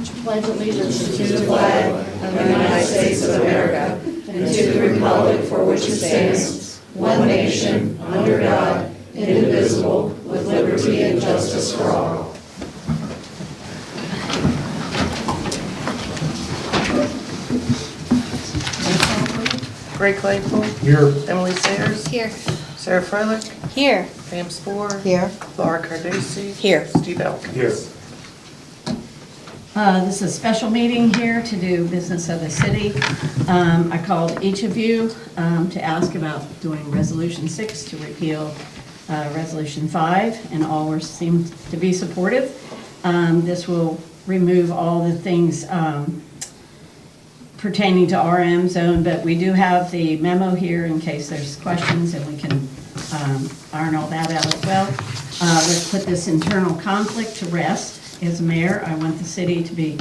pledge allegiance to the flag of the United States of America and to the republic for which it stands, one nation, under God, indivisible, with liberty and justice for all. Ray Claypool. Here. Emily Sayers. Here. Sarah Froelich. Here. Pam Sporer. Here. Laura Carducci. Here. Steve Elkins. Here. This is a special meeting here to do business of the city. I called each of you to ask about doing Resolution 6 to repeal Resolution 5, and all seemed to be supportive. This will remove all the things pertaining to RM zone, but we do have the memo here in case there's questions, and we can iron all that out as well. Let's put this internal conflict to rest. As mayor, I want the city to be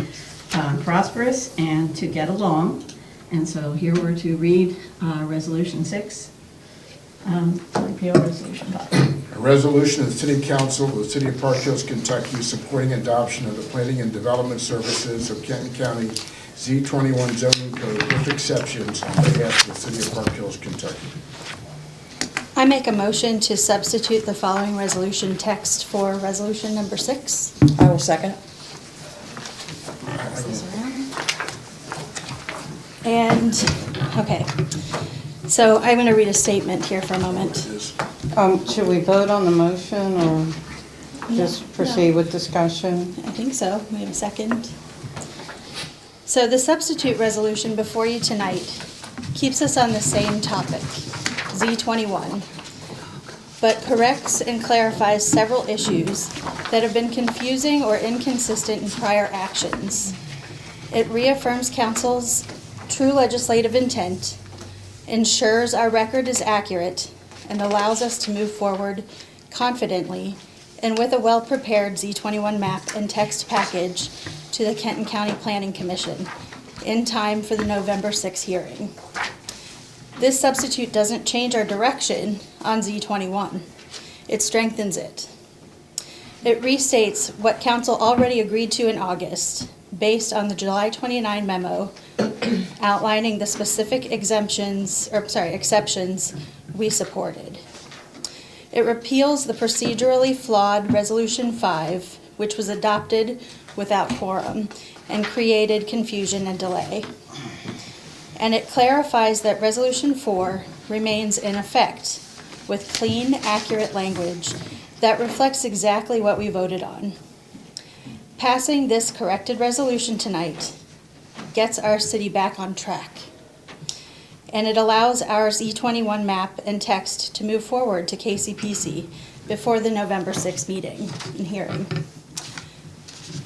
prosperous and to get along. And so here we're to read Resolution 6, repeal Resolution 5. A resolution of the City Council of the City of Park Hills, Kentucky, supporting adoption of the Planning and Development Services of Kenton County Z21 zoning code with exceptions on behalf of the City of Park Hills, Kentucky. I make a motion to substitute the following resolution text for resolution number 6. I will second. And, okay, so I'm going to read a statement here for a moment. Should we vote on the motion or just No. proceed with discussion? I think so. We have a second. So the substitute resolution before you tonight keeps us on the same topic, Z21, but corrects and clarifies several issues that have been confusing or inconsistent in prior actions. It reaffirms council's true legislative intent, ensures our record is accurate, and allows us to move forward confidently and with a well-prepared Z21 map and text package to the Kenton County Planning Commission in time for the November 6 hearing. This substitute doesn't change our direction on Z21. It strengthens it. It restates what council already agreed to in August based on the July 29 memo outlining the specific exceptions we supported. It repeals the procedurally flawed Resolution 5, which was adopted without quorum and created confusion and delay. And it clarifies that Resolution 4 remains in effect with clean, accurate language that reflects exactly what we voted on. Passing this corrected resolution tonight gets our city back on track. And it allows our Z21 map and text to move forward to KCPC before the November 6th meeting and hearing.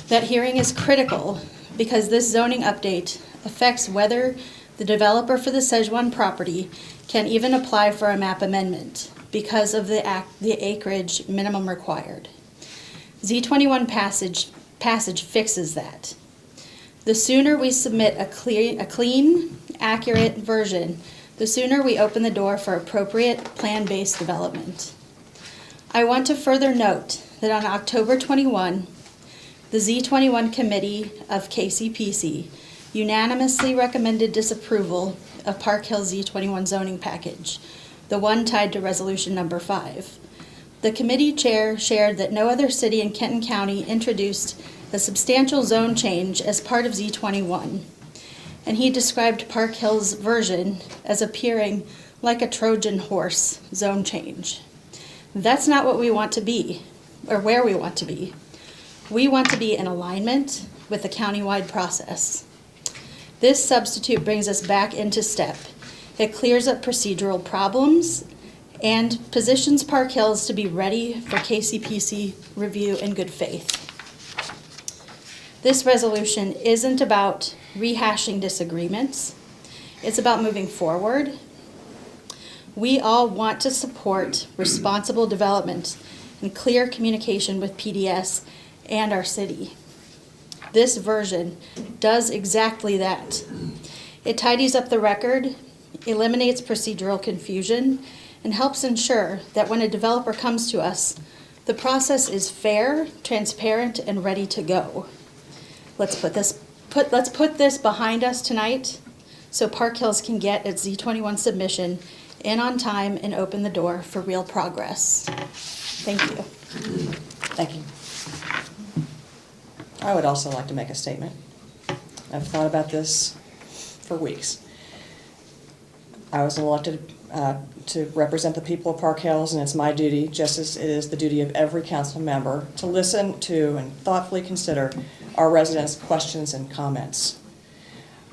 That hearing is critical because this zoning update affects whether the developer for the Sejuan property can even apply for a map amendment because of the acreage minimum required. Z21 passage fixes that. The sooner we submit a clean, accurate version, the sooner we open the door for appropriate plan-based development. I want to further note that on October 21, the Z21 Committee of KCPC unanimously recommended disapproval of Park Hills Z21 zoning package, the one tied to resolution number 5. The committee chair shared that no other city in Kenton County introduced a substantial zone change as part of Z21, and he described Park Hills' version as appearing like a Trojan horse zone change. That's not what we want to be, or where we want to be. We want to be in alignment with the countywide process. This substitute brings us back into step. It clears up procedural problems and positions Park Hills to be ready for KCPC review in good faith. This resolution isn't about rehashing disagreements. It's about moving forward. We all want to support responsible development and clear communication with PDS and our city. This version does exactly that. It tidies up the record, eliminates procedural confusion, and helps ensure that when a developer comes to us, the process is fair, transparent, and ready to go. let's put this behind us tonight so Park Hills can get its Z21 submission in on time and open the door for real progress. Thank you. Thank you. I would also like to make a statement. I've thought about this for weeks. I was elected to represent the people of Park Hills, and it's my duty, just as it is the duty of every council member, to listen to and thoughtfully consider our residents' questions and comments.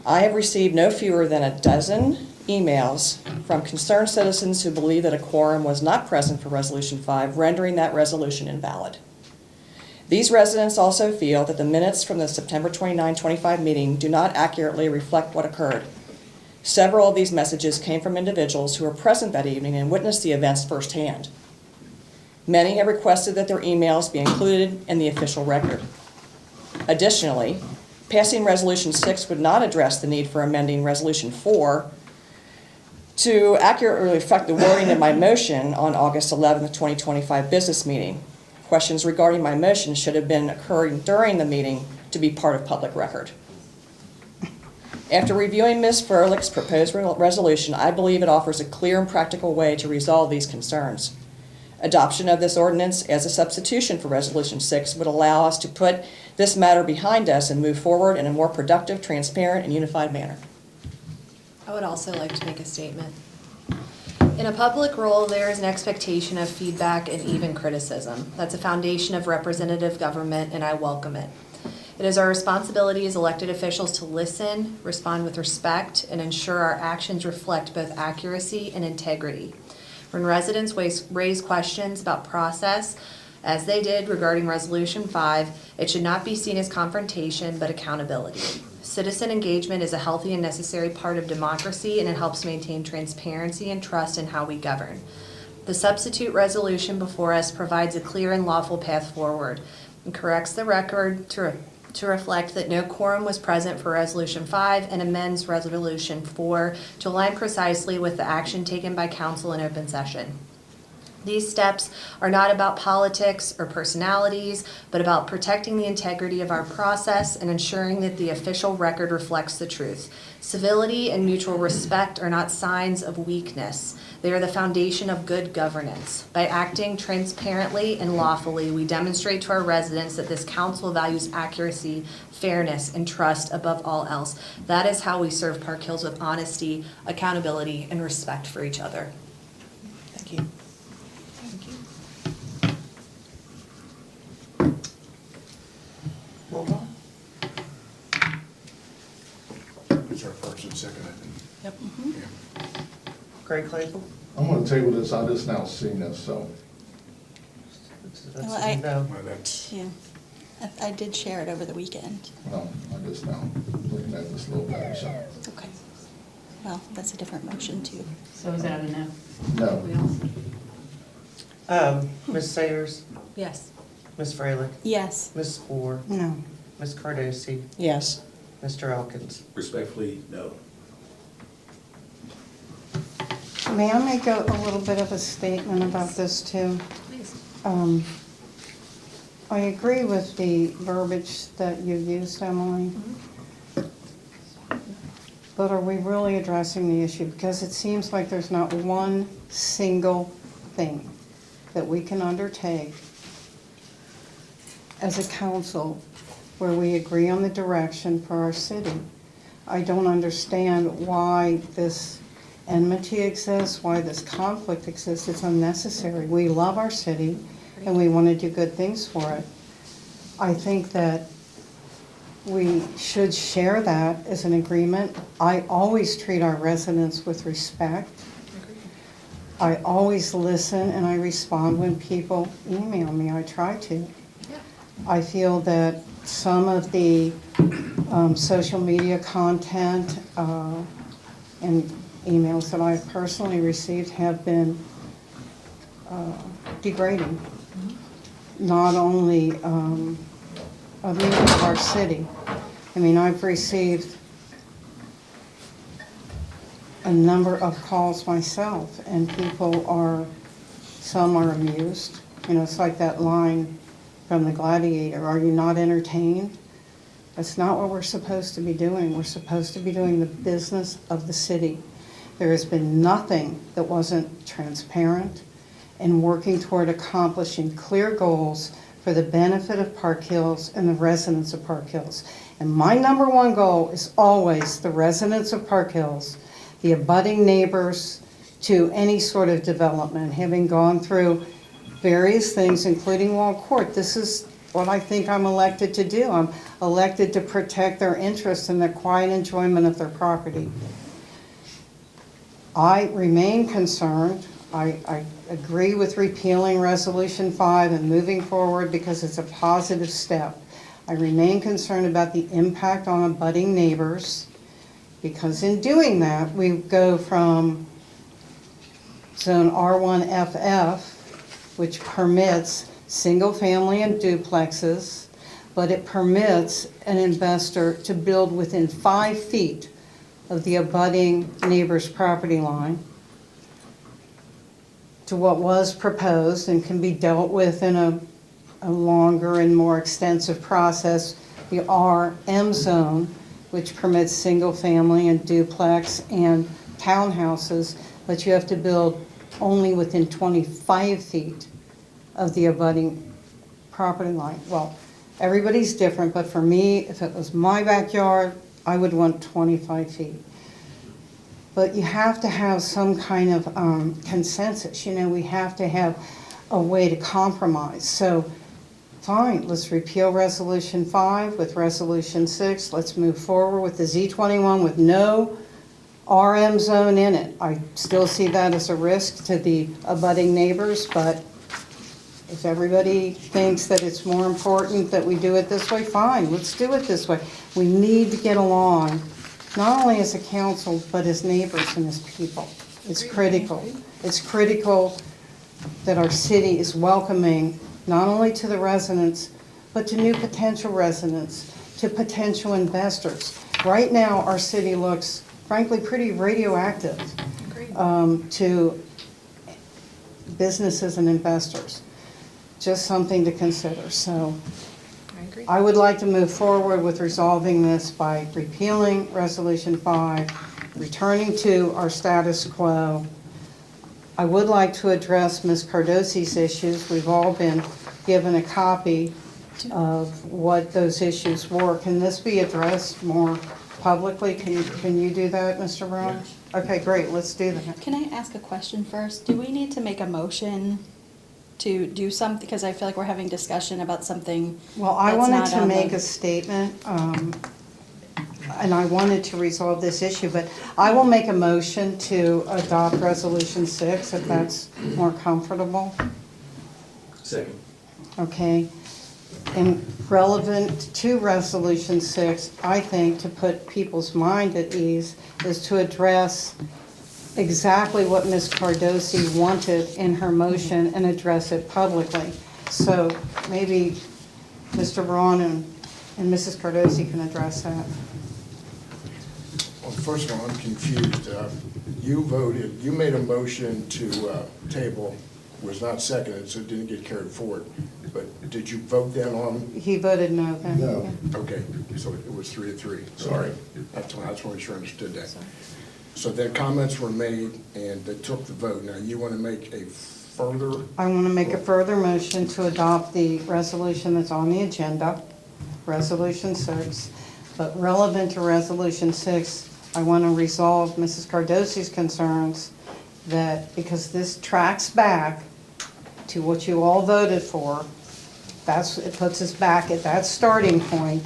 I have received no fewer than a dozen emails from concerned citizens who believe that a quorum was not present for Resolution 5, rendering that resolution invalid. These residents also feel that the minutes from the September 29, 25 meeting do not accurately reflect what occurred. Several of these messages came from individuals who were present that evening and witnessed the events firsthand. Many have requested that their emails be included in the official record. Additionally, passing Resolution 6 would not address the need for amending Resolution 4 to accurately reflect the wording of my motion on August 11, 2025 business meeting. Questions regarding my motion should have been occurring during the meeting to be part of public record. After reviewing Ms. Froehlich's proposed resolution, I believe it offers a clear and practical way to resolve these concerns. Adoption of this ordinance as a substitution for Resolution 6 would allow us to put this matter behind us and move forward in a more productive, transparent, and unified manner. I would also like to make a statement. In a public role, there is an expectation of feedback and even criticism. That's a foundation of representative government, and I welcome it. It is our responsibility as elected officials to listen, respond with respect, and ensure our actions reflect both accuracy and integrity. When residents raise questions about process, as they did regarding Resolution 5, it should not be seen as confrontation, but accountability. Citizen engagement is a healthy and necessary part of democracy, and it helps maintain transparency and trust in how we govern. The substitute resolution before us provides a clear and lawful path forward and corrects the record to reflect that no quorum was present for Resolution 5 and amends Resolution 4 to align precisely with the action taken by council in open session. These steps are not about politics or personalities, but about protecting the integrity of our process and ensuring that the official record reflects the truth. Civility and mutual respect are not signs of weakness. They are the foundation of good governance. By acting transparently and lawfully, we demonstrate to our residents that this council values accuracy, fairness, and trust above all else. That is how we serve Park Hills, with honesty, accountability, and respect for each other. Thank you. Roll call. It's our first and second, I think. Yep. Yeah. Greg Claypool. I'm gonna table this, I just now seen this, so. That's Well, a no. Well, that's, Yeah, I did share it over the weekend. No, I just now looking at this little better, so. Okay. Well, that's a different motion too. So is that a no? No, Ms. Sayers, Yes. Ms. Freilich, Yes. Ms. Spore, No. Ms. Cardosi, Yes. Mr. Elkins. Respectfully, no. May I make a little bit of a statement about this too? Please. I agree with the verbiage that you used, Emily. But are we really addressing the issue? Because it seems like there's not one single thing that we can undertake as a council where we agree on the direction for our city. I don't understand why this enmity exists, why this conflict exists. It's unnecessary. We love our city and we want to do good things for it. I think that we should share that as an agreement. I always treat our residents with respect. I always listen and I respond when people email me. I try to. I feel that some of the social media content and emails that I've personally received have been degrading. Not only of me, but of our city. I mean, I've received a number of calls myself, and people are, some are amused. You know, it's like that line from The Gladiator, are you not entertained? That's not what we're supposed to be doing. We're supposed to be doing the business of the city. There has been nothing that wasn't transparent and working toward accomplishing clear goals for the benefit of Park Hills and the residents of Park Hills. And my number one goal is always the residents of Park Hills, the abutting neighbors to any sort of development, having gone through various things, including Wall Court. This is what I think I'm elected to do. I'm elected to protect their interests and the quiet enjoyment of their property. I remain concerned. I agree with repealing Resolution 5 and moving forward because it's a positive step. I remain concerned about the impact on abutting neighbors because in doing that, we go from Zone R1FF, which permits single-family and duplexes, but it permits an investor to build within 5 feet of the abutting neighbor's property line, to what was proposed and can be dealt with in a longer and more extensive process, the RM zone, which permits single-family and duplex and townhouses, but you have to build only within 25 feet of the abutting property line. Well, everybody's different, but for me, if it was my backyard, I would want 25 feet. But you have to have some kind of consensus. You know, we have to have a way to compromise. So, fine, let's repeal Resolution 5 with Resolution 6. Let's move forward with the Z21 with no RM zone in it. I still see that as a risk to the abutting neighbors, but if everybody thinks that it's more important that we do it this way, fine, let's do it this way. We need to get along, not only as a council, but as neighbors and as people. It's critical. It's critical that our city is welcoming not only to the residents, but to new potential residents, to potential investors. Right now, our city looks, frankly, pretty radioactive to businesses and investors. Just something to consider. So I would like to move forward with resolving this by repealing Resolution 5, returning to our status quo. I would like to address Ms. Cardosi's issues. We've all been given a copy of what those issues were. Can this be addressed more publicly? Can you do that, Mr. Brown? Yes. Okay, great, let's do that. Can I ask a question first? Do we need to make a motion to do something? Because I feel like we're having discussion about something Well, I that's wanted not to on make the- a statement, and I wanted to resolve this issue, but I will make a motion to adopt Resolution 6, if that's more comfortable. Second. Okay. And relevant to Resolution 6, I think, to put people's mind at ease, is to address exactly what Ms. Cardosi wanted in her motion and address it publicly. So maybe Mr. Braun and Mrs. Cardosi can address that. Well, first of all, I'm confused. You made a motion to table, was not seconded, so it didn't get carried forward. But did you vote then on? He voted no then? No. Yeah. Okay, so it was 3-3. Sorry. That's why I just want to sure I understood that. So then comments were made and they took the vote. Now you want to make a further? I want to make a further motion to adopt the resolution that's on the agenda, Resolution 6. But relevant to Resolution 6, I want to resolve Mrs. Cardosi's concerns that because this tracks back to what you all voted for, it puts us back at that starting point.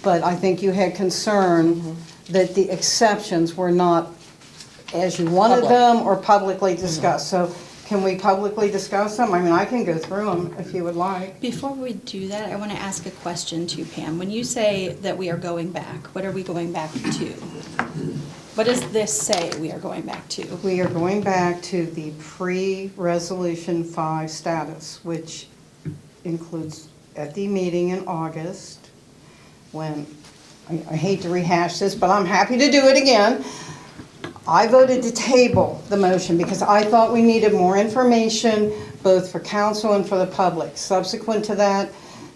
But I think you had concern that the exceptions were not as you wanted them or publicly discussed. So can we publicly discuss them? I mean, I can go through them if you would like. Before we do that, I want to ask a question to Pam. When you say that we are going back, what are we going back to? What does this say we are going back to? We are going back to the pre-Resolution 5 status, which includes at the meeting in August, when, I hate to rehash this, but I'm happy to do it again. I voted to table the motion because I thought we needed more information, both for council and for the public. Subsequent to that,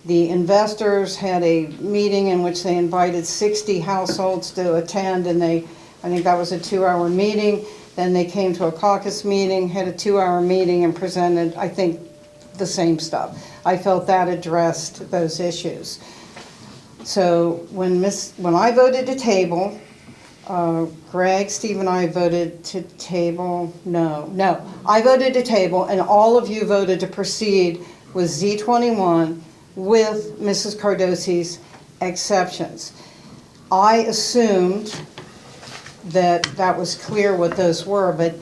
The investors had a meeting in which they invited 60 households to attend, and I think that was a 2-hour meeting. Then they came to a caucus meeting, had a 2-hour meeting, and presented, I think, the same stuff. I felt that addressed those issues. So when I voted to table, Greg, Steve, and I voted to table, no. I voted to table, and all of you voted to proceed with Z21 with Mrs. Cardosi's exceptions. I assumed that was clear what those were, but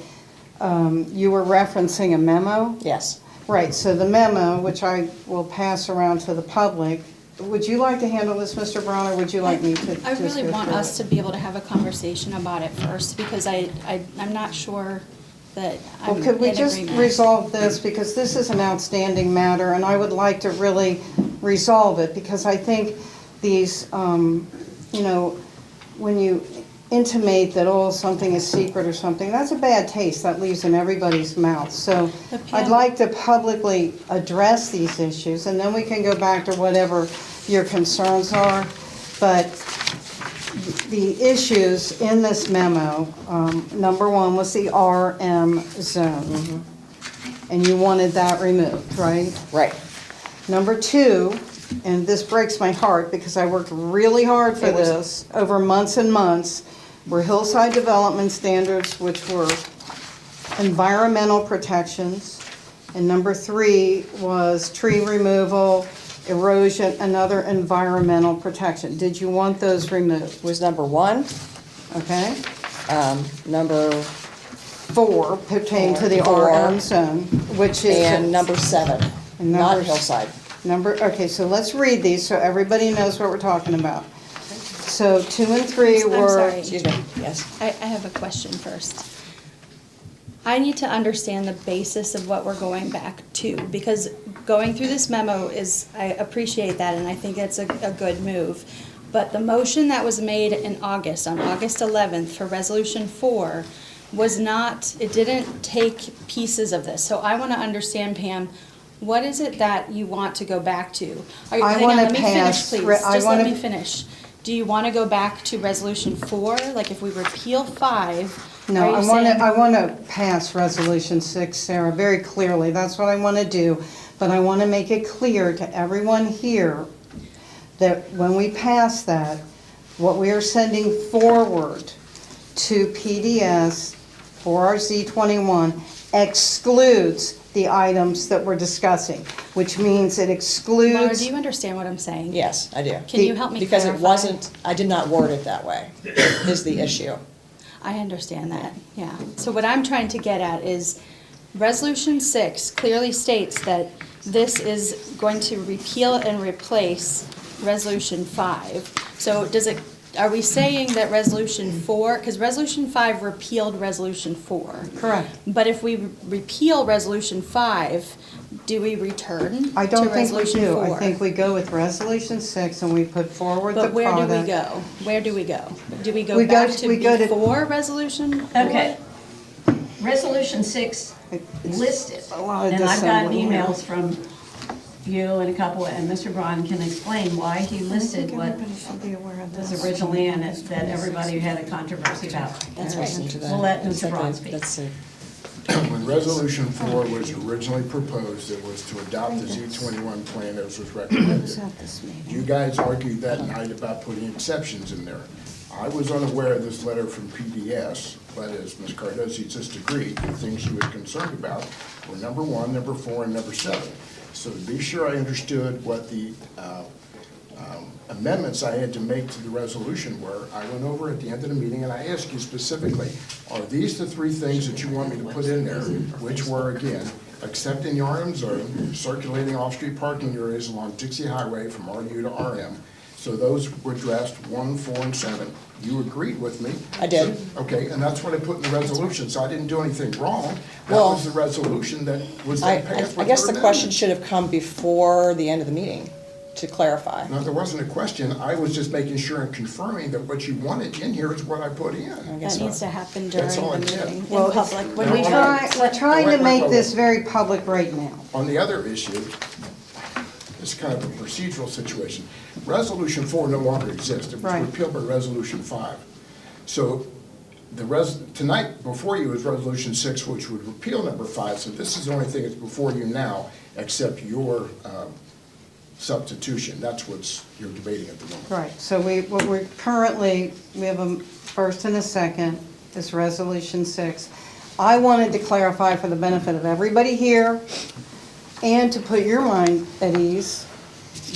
you were referencing a memo? Yes. Right, so the memo, which I will pass around to the public, would you like to handle this, Mr. Brown, or would you like me to? I just really go want through us it? to be able to have a conversation about it first, because I'm not sure that I'm Well, could we in just agreement. resolve this, because this is an outstanding matter, and I would like to really resolve it, because I think these, when you intimate that, oh, something is secret or something, that's a bad taste that leaves in everybody's mouth. So But Pam- I'd like to publicly address these issues, and then we can go back to whatever your concerns are. But the issues in this memo, number one was the RM zone. And you wanted that removed, right? Right. Number two, and this breaks my heart because I worked really hard for It was- this over months and months, were hillside development standards, which were environmental protections. And number three was tree removal, erosion, and other environmental protection. Did you want those removed? Was number 1. Okay? Number, 4 pertain to the Four. RM zone, which is. and number 7, And not number- hillside. Okay, so let's read these so everybody knows what we're talking about. So 2 and 3 I'm were. sorry. Excuse me, yes. I have a question first. I need to understand the basis of what we're going back to, because going through this memo I appreciate that, and I think it's a good move. But the motion that was made in August, on August 11th, for Resolution 4, it didn't take pieces of this. So I want to understand, Pam, what is it that you want to go back to? Hang on, wanna let me finish, pass please. re- I Just let wanna- me finish. Do you want to go back to Resolution 4? Like if we repeal 5, No, are you saying? I want to pass Resolution 6, Sarah, very clearly. That's what I want to do. But I want to make it clear to everyone here that when we pass that, what we are sending forward to PDS for our Z21 excludes the items that we're discussing, which means it Laura, excludes. do you understand what I'm saying? Yes, I do. Can you help me Because clarify? it wasn't, I did not word it that way, is the issue. I understand that, yeah. So what I'm trying to get at is Resolution 6 clearly states that this is going to repeal and replace Resolution 5. So are we saying that Resolution 4, because Resolution 5 repealed Resolution 4. Correct. But if we repeal Resolution 5, do we return I to don't think we Resolution do. 4? I think we go with Resolution 6 and we put forward the But where do we product. go? Where do we go? Do we go We go back to- we go to to- before Resolution 4? Okay. Resolution 6 listed, a lot of and I've gotten dissembling here. emails from you and a couple, and Mr. Braun can explain why he listed what Everybody should be aware of was this. originally in it that everybody had a controversy about. That's Listen right. to that. We'll let That's Mr. Braun okay. speak. That's it. When Resolution 4 was originally proposed, it was to adopt the Z21 plan as was recommended. at this meeting. You guys argued that night about putting exceptions in there. I was unaware of this letter from PDS, but as Ms. Cardosi just agreed, the things she was concerned about were number 1, number 4, and number 7. So to be sure I understood what the amendments I had to make to the resolution were, I went over at the end of the meeting and I asked you specifically, are these the 3 things that you want me to put in there? Which were, again, accepting the RM zone, circulating off-street parking areas along Dixie Highway from RU to RM. So those were addressed 1, 4, and 7. You agreed with me. I did. Okay, and that's what I put in the resolution, so I didn't do anything wrong. That Well, was the resolution that was I, then passed I with guess your the question amendment. should have come before the end of the meeting, to clarify. No, there wasn't a question. I was just making sure and confirming that what you wanted in here is what I put in. I guess That needs so. to happen during That's all the I did. meeting, Well, in public. When No, we I- We're trying to Wait, make wait. this very public right now. On the other issue, It's kind of a procedural situation. Resolution 4 no longer exists. It was Right. repealed by Resolution 5. So tonight, before you is Resolution 6, which would repeal number 5, so this is the only thing that's before you now, except your substitution. That's what you're debating at the moment. Right, so what we're currently, we have a first and a second, this Resolution 6. I wanted to clarify for the benefit of everybody here and to put your mind at ease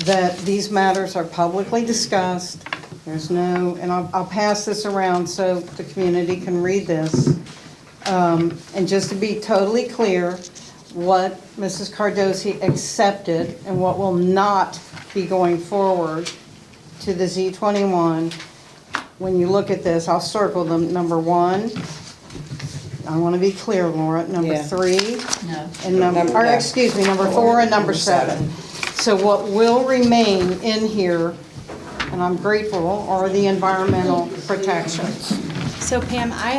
that these matters are publicly discussed. There's no, and I'll pass this around so the community can read this. And just to be totally clear, what Mrs. Cardosi accepted and what will not be going forward to the Z21. When you look at this, I'll circle them. Number 1, I want to be clear, Laura. Number Yeah. 3, No. and number 4 and number 7. So what will remain in here, and I'm grateful, are the environmental protections. So Pam, I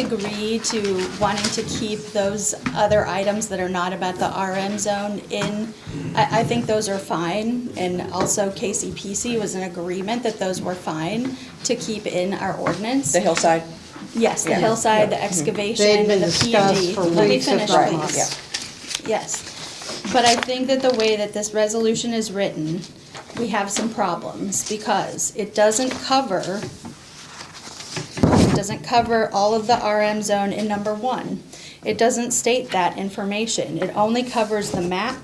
agree to wanting to keep those other items that are not about the RM zone in. I think those are fine, and also KCPC was in agreement that those were fine to keep in our ordinance. The hillside? Yes, the Yeah. hillside, the excavation, They'd and been the discussed PUD. for Let me weeks, if finish, not please. months. Yes, but I think that the way that this resolution is written, we have some problems because it doesn't cover all of the RM zone in number 1. It doesn't state that information. It only covers the map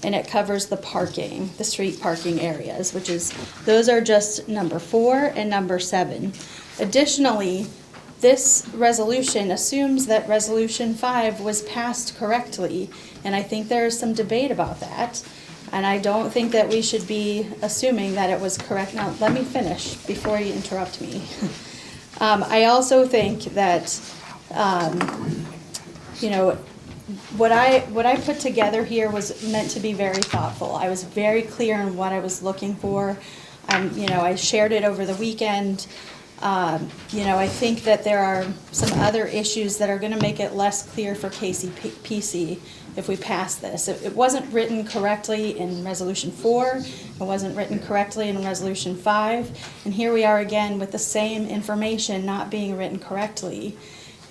and it covers the parking, the street parking areas, those are just number 4 and number 7. Additionally, this resolution assumes that Resolution 5 was passed correctly, and I think there is some debate about that. And I don't think that we should be assuming that it was correct. Now, let me finish before you interrupt me. I also think that, what I put together here was meant to be very thoughtful. I was very clear on what I was looking for. I shared it over the weekend. I think that there are some other issues that are going to make it less clear for KCPC if we pass this. It wasn't written correctly in Resolution 4, it wasn't written correctly in Resolution 5, and here we are again with the same information not being written correctly,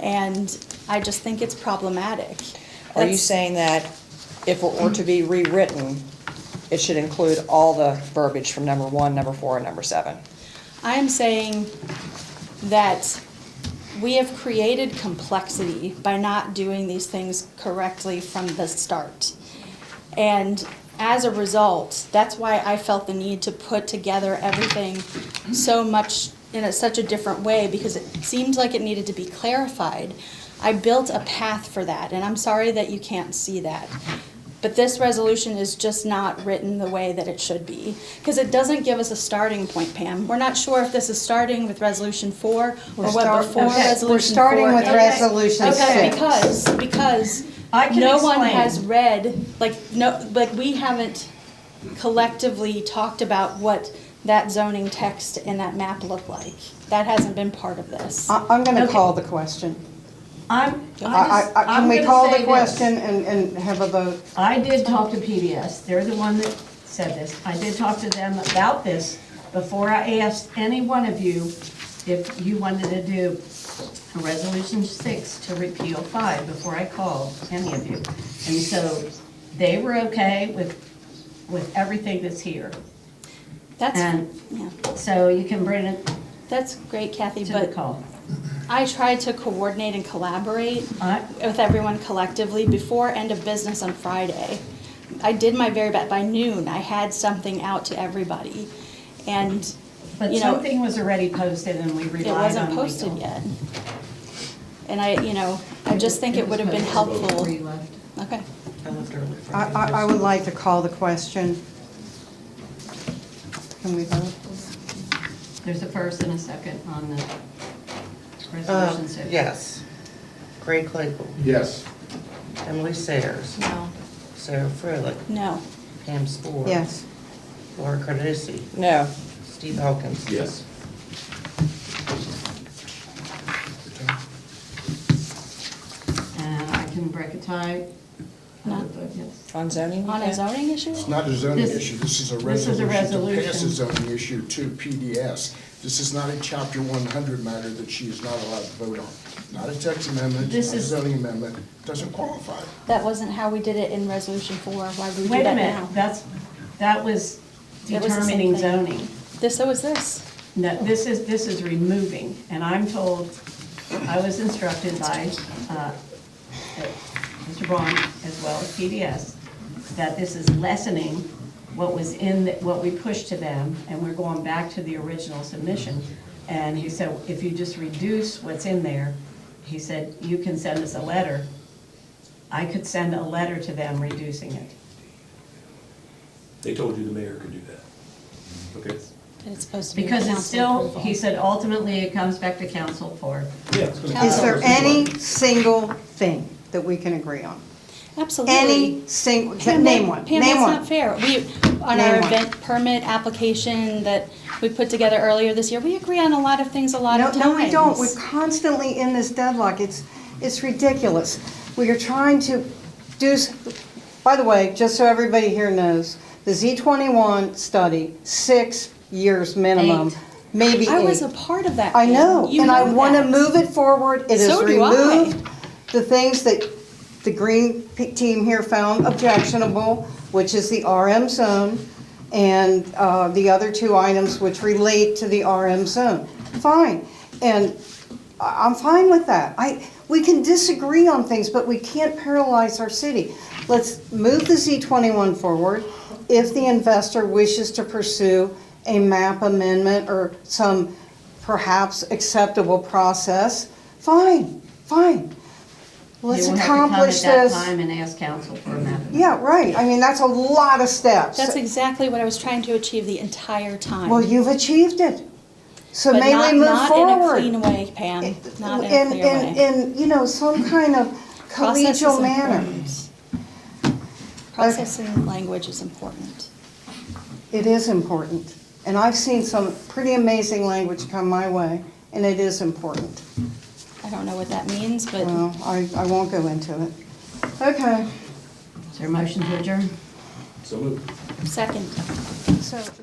and I just think it's problematic. Are you That's- saying that if it were to be rewritten, it should include all the verbiage from number 1, number 4, and number 7? I am saying that we have created complexity by not doing these things correctly from the start. And as a result, that's why I felt the need to put together everything so much in such a different way, because it seems like it needed to be clarified. I built a path for that, and I'm sorry that you can't see that. But this resolution is just not written the way that it should be, because it doesn't give us a starting point, Pam. We're not sure if this is starting with Resolution 4 or what before Resolution 4. We're starting with Okay. Resolution 6. Okay, because I can no one explain. has read, we haven't collectively talked about what that zoning text and that map look like. That hasn't been part of this. I'm going to Okay. call the question. I'm Can we gonna call say the this. question and have a vote? I did talk to PBS, they're the one that said this. I did talk to them about this before I asked any one of you if you wanted to do a Resolution 6 to repeal 5, before I called any of you. And so they were okay with everything that's here. That's, And yeah, so you can bring it that's great, Kathy, to the but call. I tried to coordinate and collaborate I- with everyone collectively before end of business on Friday. I did my very best. By noon, I had something out to everybody. And, But you know, something was already posted and we relied it on wasn't legal. posted yet. And I just think it would have been helpful. Before you left. Okay. I left early Friday. I would like to call the question. Can we vote? There's a first and a second on the Resolution 6. Yes. Craig Claypool, Yes. Emily Sayers, No. Sarah Freilich, No. Pam Spore. Yes. Laura Cardosi, No. Steve Hawkins. Yes. And I can break a tie I No. would vote yes. On zoning? you On a can't? zoning issue? It's not a zoning This- issue, this is a this is a resolution to pass a resolution. zoning issue to PDS. This is not a chapter 100 matter that she is not allowed to vote on. Not a text amendment, This not a is- zoning amendment, doesn't qualify. That wasn't how we did it in Resolution 4. Why would we do Wait a that minute, now? that was That was the same determining thing. zoning. So is this. No, this is removing, and I'm told, I was instructed by Mr. Braun as well as PDS, that this is lessening what was in, what we pushed to them, and we're going back to the original submission. And he said, if you just reduce what's in there, he said, you can send us a letter. I could send a letter to them reducing it. They told you the mayor could do that. Okay. But it's supposed to be Because it's council still, approval. he said ultimately it comes back to council for, Yeah. it's gonna- Is there any single thing that we can agree on? Absolutely. Any single, Pam, name one, Pam, name that's one. not fair. We, on Name our one. event permit application that we put together earlier this year, we agree on a lot of things a lot No, of times. no, we don't. We're constantly in this deadlock. It's ridiculous. We are trying to do, by the way, just so everybody here knows, the Z21 study, 6 years minimum, 8. maybe 8. I was a part of that. I Pam. know, You and I know want to that. move it forward. It has So do I. removed the things that the green team here found objectionable, which is the RM zone, and the other 2 items which relate to the RM zone. Fine, and I'm fine with that. We can disagree on things, but we can't paralyze our city. Let's move the Z21 forward. If the investor wishes to pursue a map amendment or some perhaps acceptable process, fine. Let's you will have to come accomplish at that this. time and ask council for a map. Yeah, right. I mean, that's a lot of steps. That's exactly what I was trying to achieve the entire time. Well, you've achieved it. So But may not, we move not forward. in a clean way, Pam. Not in a clear way. In, you know, some kind of Process is collegial manner. important. Processing language is important. It is important. And I've seen some pretty amazing language come my way, and it is important. I don't know what that means, but Well, I won't go into it. Okay. Is there a motion to adjourn? So moved. second. So if